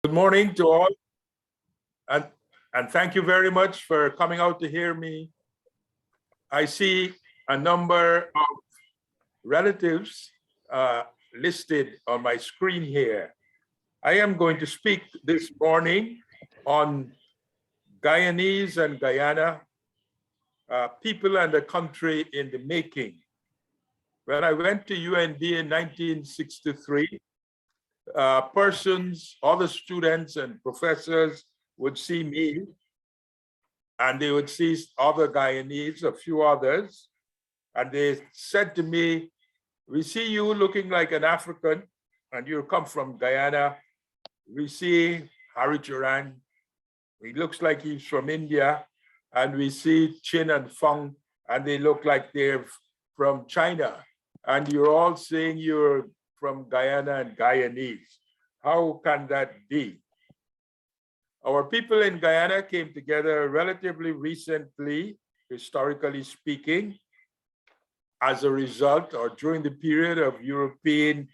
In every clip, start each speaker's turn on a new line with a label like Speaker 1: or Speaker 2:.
Speaker 1: Good morning to all, and, and thank you very much for coming out to hear me. I see a number of relatives listed on my screen here. I am going to speak this morning on Guyanese and Guyana, people and a country in the making. When I went to UND in 1963, persons, other students and professors would see me, and they would see other Guyanese, a few others, and they said to me, "We see you looking like an African, and you come from Guyana. We see Harry Turan, he looks like he's from India, and we see Chin and Fung, and they look like they're from China. And you're all saying you're from Guyana and Guyanese. How can that be?" Our people in Guyana came together relatively recently, historically speaking, as a result or during the period of European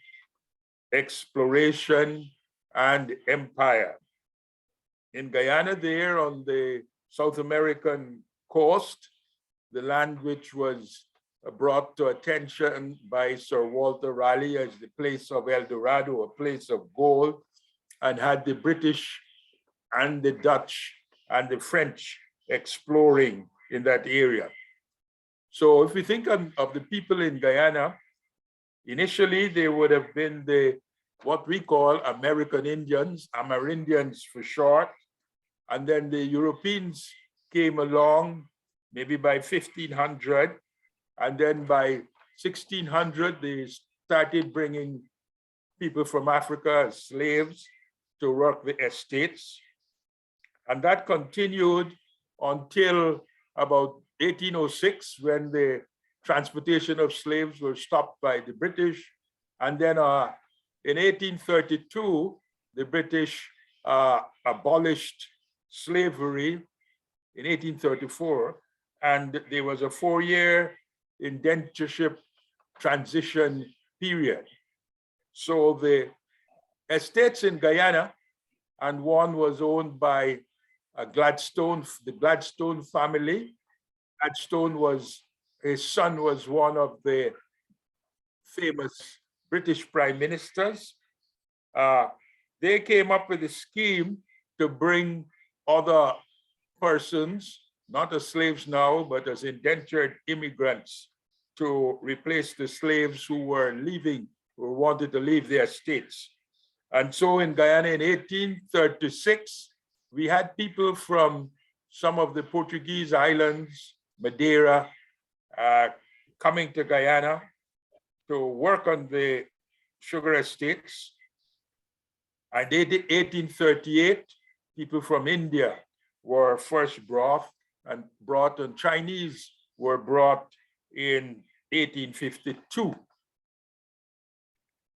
Speaker 1: exploration and empire. In Guyana, there on the South American coast, the land which was brought to attention by Sir Walter Raleigh as the place of El Dorado, a place of gold, and had the British and the Dutch and the French exploring in that area. So if we think of the people in Guyana, initially they would have been what we call American Indians, Amerindians for short, and then the Europeans came along maybe by 1500, and then by 1600 they started bringing people from Africa as slaves to work the estates. And that continued until about 1806, when the transportation of slaves was stopped by the British. And then in 1832, the British abolished slavery in 1834, and there was a 4-year indentureship transition period. So the estates in Guyana, and one was owned by the Gladstone family. His son was one of the famous British prime ministers. They came up with a scheme to bring other persons, not as slaves now, but as indentured immigrants, to replace the slaves who were leaving, who wanted to leave their states. And so in Guyana in 1836, we had people from some of the Portuguese islands, Madeira, coming to Guyana to work on the sugar estates. And in 1838, people from India were first brought, and Chinese were brought in 1852.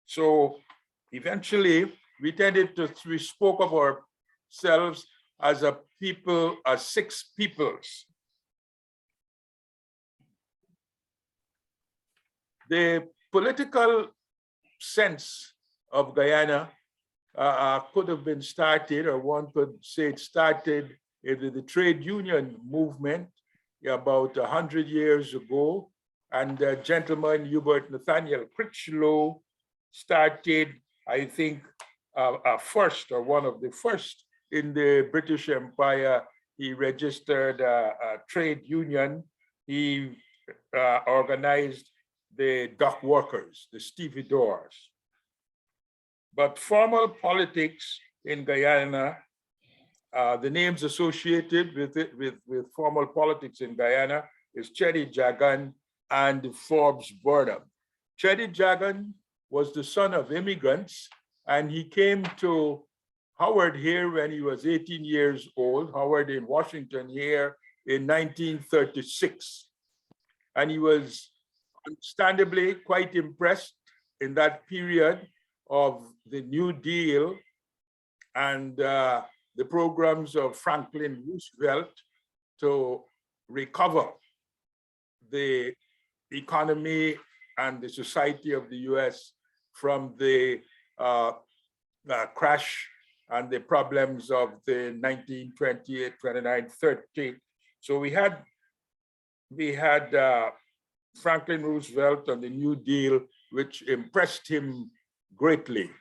Speaker 1: So eventually, we spoke of ourselves as a people, as 6 peoples. The political sense of Guyana could have been started, or one could say it started in the trade union movement about 100 years ago. And gentleman Hubert Nathaniel Critchlow started, I think, first, or one of the first in the British Empire. He registered a trade union. He organized the dock workers, the stevedores. But formal politics in Guyana, the names associated with it, with formal politics in Guyana, is Cheddi Jagan and Forbes Burnham. Cheddi Jagan was the son of immigrants, and he came to Howard here when he was 18 years old, Howard in Washington here in 1936. And he was understandably quite impressed in that period of the New Deal and the programs of Franklin Roosevelt to recover the economy and the society of the U.S. from the crash and the problems of the 1928, 29, 30. So we had Franklin Roosevelt and the New Deal, which impressed him greatly.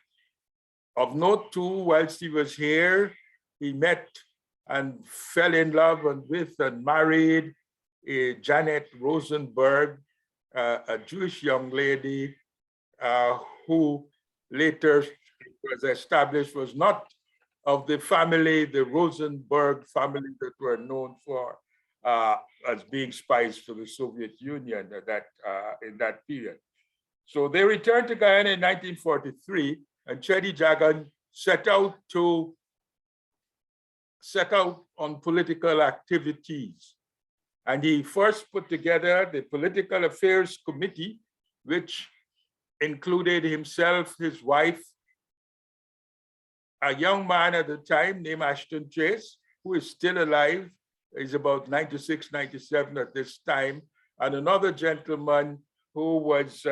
Speaker 1: Of note too, whilst he was here, he met and fell in love and married Janet Rosenberg, a Jewish young lady who later was established was not of the family, the Rosenberg family that were known for as being spies for the Soviet Union in that period. So they returned to Guyana in 1943, and Cheddi Jagan set out on political activities. And he first put together the Political Affairs Committee, which included himself, his wife, a young man at the time named Ashton Chase, who is still alive. He's about 96, 97 at this time, and another gentleman who was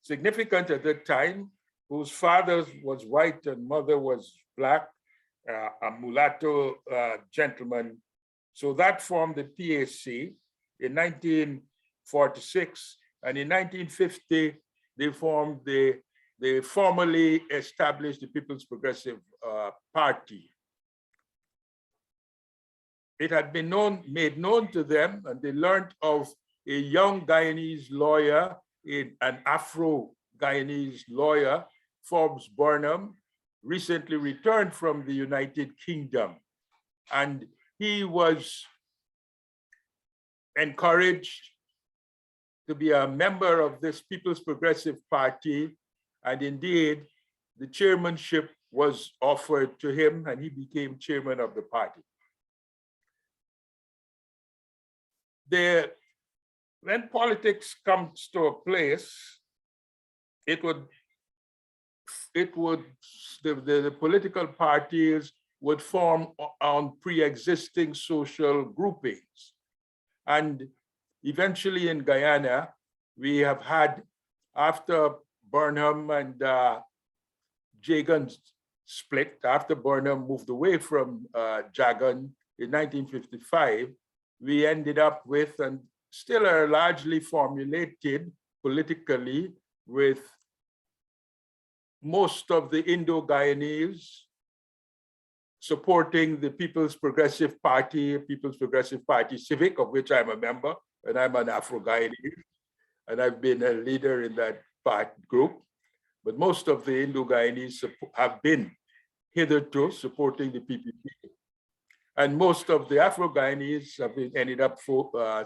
Speaker 1: significant at that time, whose father was white and mother was black, a mulatto gentleman. So that formed the PAC in 1946, and in 1950, they formally established the People's Progressive Party. It had been made known to them, and they learned of a young Guyanese lawyer, an Afro-Guyanese lawyer, Forbes Burnham, recently returned from the United Kingdom. And he was encouraged to be a member of this People's Progressive Party. And indeed, the chairmanship was offered to him, and he became chairman of the party. When politics comes to a place, the political parties would form on pre-existing social groupings. And eventually in Guyana, we have had, after Burnham and Jagan split, after Burnham moved away from Jagan in 1955, we ended up with, and still are largely formulated politically, with most of the Indo-Guyanese supporting the People's Progressive Party Civic, of which I'm a member, and I'm an Afro-Guyanese, and I've been a leader in that group. But most of the Indo-Guyanese have been hitherto supporting the PPP. And most of the Afro-Guyanese have ended up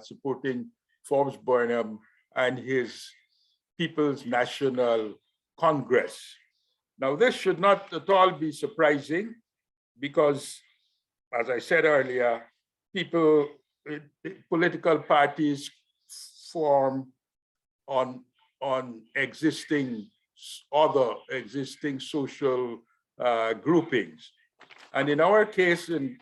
Speaker 1: supporting Forbes Burnham and his People's National Congress. Now, this should not at all be surprising because, as I said earlier, political parties form on other existing social groupings. And in our case in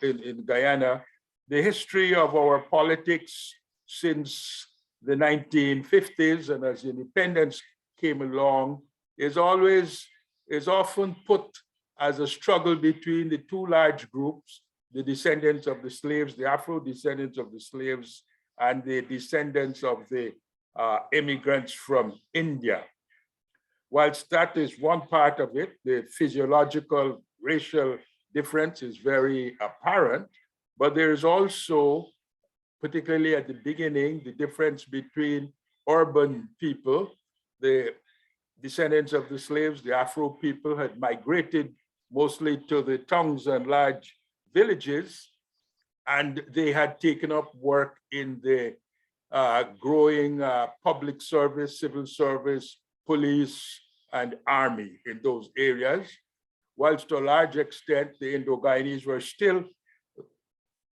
Speaker 1: Guyana, the history of our politics since the 1950s and as independence came along is often put as a struggle between the two large groups, the descendants of the slaves, the Afro descendants of the slaves, and the descendants of the immigrants from India. Whilst that is one part of it, the physiological racial difference is very apparent, but there is also, particularly at the beginning, the difference between urban people, the descendants of the slaves, the Afro people had migrated mostly to the towns and large villages, and they had taken up work in the growing public service, civil service, police, and army in those areas, whilst to a large extent, the Indo-Guyanese were still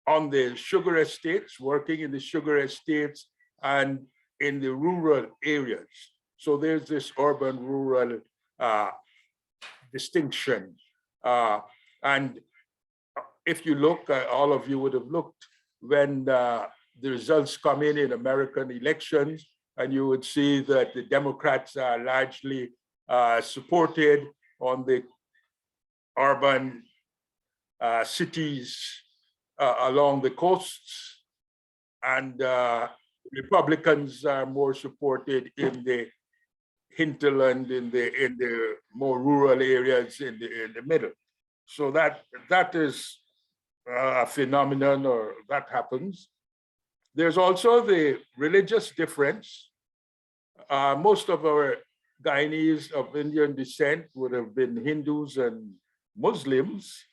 Speaker 1: on the sugar estates, working in the sugar estates and in the rural areas. So there's this urban-rural distinction. And if you look, all of you would have looked when the results come in American elections, and you would see that the Democrats are largely supported on the urban cities along the coasts, and Republicans are more supported in the hinterland, in the more rural areas in the middle. So that is a phenomenon, or that happens. There's also the religious difference. Most of our Guyanese of Indian descent would have been Hindus and Muslims,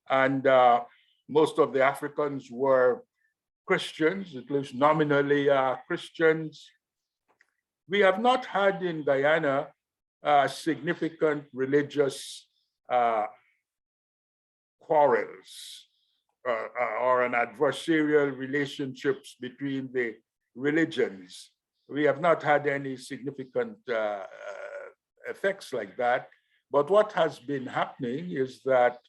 Speaker 1: and most of the Africans were Christians, at least nominally Christians. We have not had in Guyana significant religious quarrels or an adversarial relationships between the religions. We have not had any significant effects like that. But what has been happening is that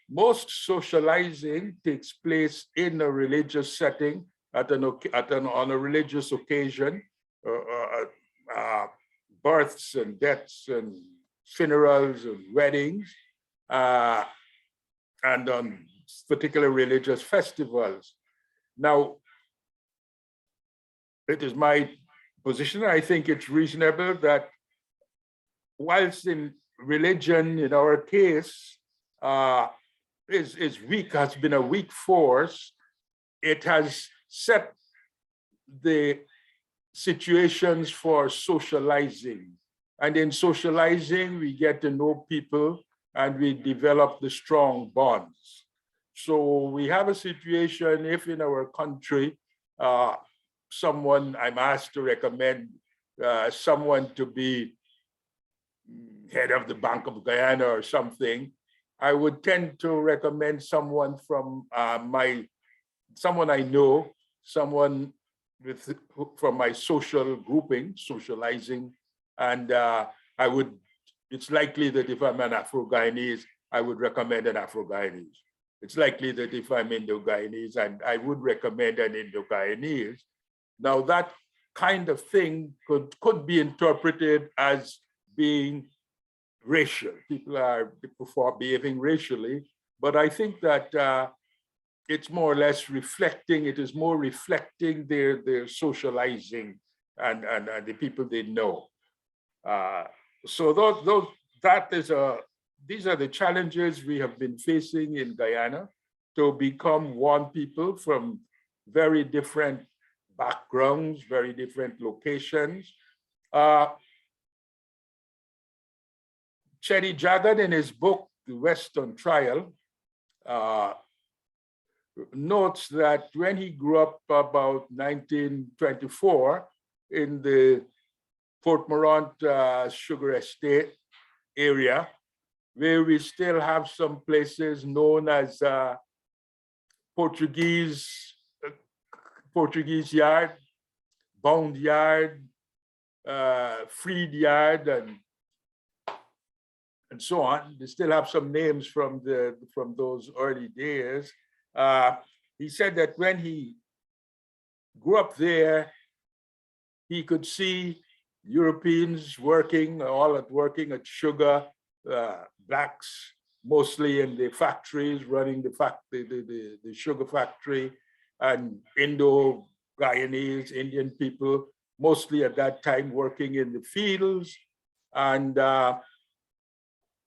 Speaker 1: most socializing takes place in a religious setting on a religious occasion, births and deaths and funerals and weddings, and on particular religious festivals. Now, it is my position, I think it's reasonable that whilst in religion, in our case, is weak, has been a weak force, it has set the situations for socializing. And in socializing, we get to know people and we develop the strong bonds. So we have a situation, if in our country, I'm asked to recommend someone to be head of the Bank of Guyana or something, I would tend to recommend someone from someone I know, someone from my social grouping, socializing, and it's likely that if I'm an Afro-Guyanese, I would recommend an Afro-Guyanese. It's likely that if I'm Indo-Guyanese, and I would recommend an Indo-Guyanese. Now that kind of thing could be interpreted as being racial. People are behaving racially, but I think that it's more or less reflecting, it is more reflecting their socializing and the people they know. So these are the challenges we have been facing in Guyana, to become one people from very different backgrounds, very different locations. Chetty Jagged, in his book, The West on Trial, notes that when he grew up about 1924 in the Fort Morant sugar estate area, where we still have some places known as Portuguese yard, bound yard, freed yard, and so on. They still have some names from those early days. He said that when he grew up there, he could see Europeans working at sugar, blacks mostly in the factories, running the sugar factory, and Indo-Guyanese, Indian people, mostly at that time working in the fields. And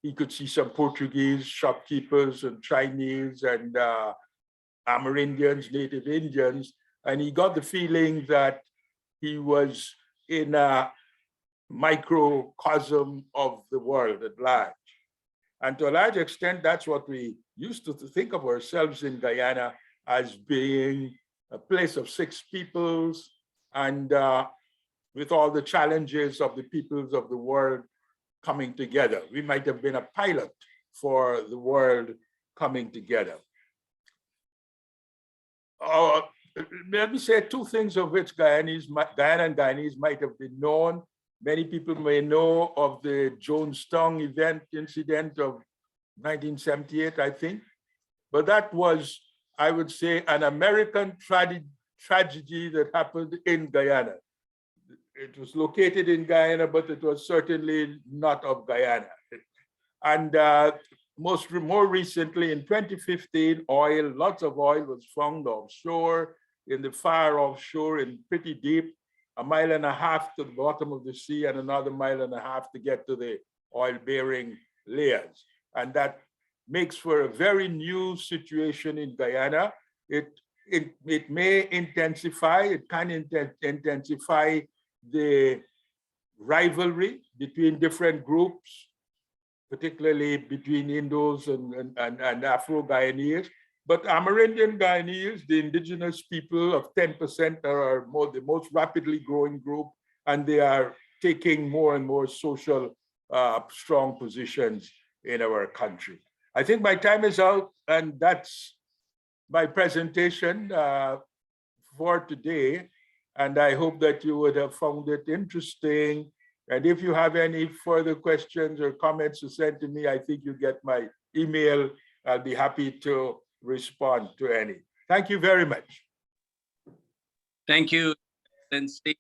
Speaker 1: he could see some Portuguese shopkeepers and Chinese and Amerindians, native Indians, and he got the feeling that he was in a microcosm of the world at large. And to a large extent, that's what we used to think of ourselves in Guyana as being a place of six peoples, and with all the challenges of the peoples of the world coming together. We might have been a pilot for the world coming together. Let me say two things of which Guyana and Guyanese might have been known. Many people may know of the Jonestown incident of 1978, I think. But that was, I would say, an American tragedy that happened in Guyana. It was located in Guyana, but it was certainly not of Guyana. And more recently in 2015, lots of oil was found offshore, in the far offshore and pretty deep, 1.5 miles to the bottom of the sea and another 1.5 miles to get to the oil-bearing layers. And that makes for a very new situation in Guyana. It may intensify, it can intensify the rivalry between different groups, particularly between Indos and Afro-Guyanese. But Amerindian Guyanese, the indigenous people of 10%, are the most rapidly growing group, and they are taking more and more social strong positions in our country. I think my time is out, and that's my presentation for today. And I hope that you would have found it interesting. And if you have any further questions or comments to send to me, I think you get my email. I'll be happy to respond to any. Thank you very much.
Speaker 2: Thank you, Excellency.